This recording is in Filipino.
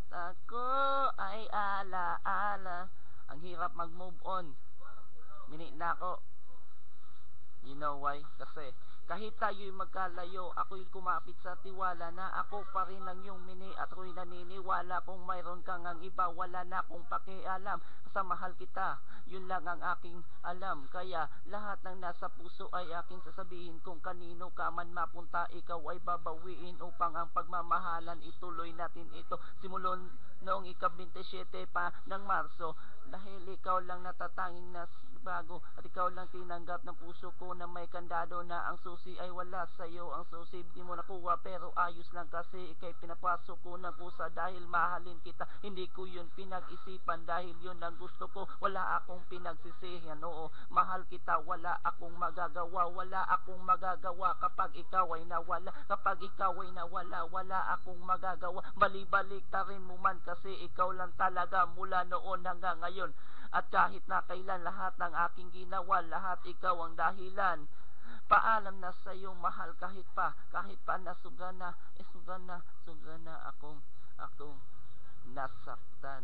At ako ay alaala. Ang hirap mag-move on. Mini na ako. You know why? Kasi kahit tayo'y magkalayo, ako'y kumapit sa tiwala na ako pa rin ang iyong mini at ako'y naniniwala kung mayroon kang ang iba, wala na akong pakialam. Sa mahal kita, yun lang ang aking alam. Kaya lahat ng nasa puso ay aking sasabihin, kung kanino ka man mapunta, ikaw ay babawiin upang ang pagmamahalan ituloy natin ito. Simulon noong ika-27 pa ng Marso, dahil ikaw lang natatanging bago at ikaw lang tinanggap ng puso ko na may kandado na ang susi ay wala sa'yo. Ang susi di mo nakuha pero ayos lang kasi ikay pinapasok ko ng kusa dahil mahalin kita. Hindi ko yun pinag-isipan dahil yun ang gusto ko. Wala akong pinagsisihan, oo, mahal kita, wala akong magagawa. Wala akong magagawa kapag ikaw ay nawala. Kapag ikaw ay nawala, wala akong magagawa. Balibalik ta rin mo man kasi ikaw lang talaga mula noon hanggang ngayon. At kahit na kailan lahat ng aking ginawa, lahat ikaw ang dahilan. Paalam na sa iyong mahal kahit pa nasubra na, sobra na akong nasaktan.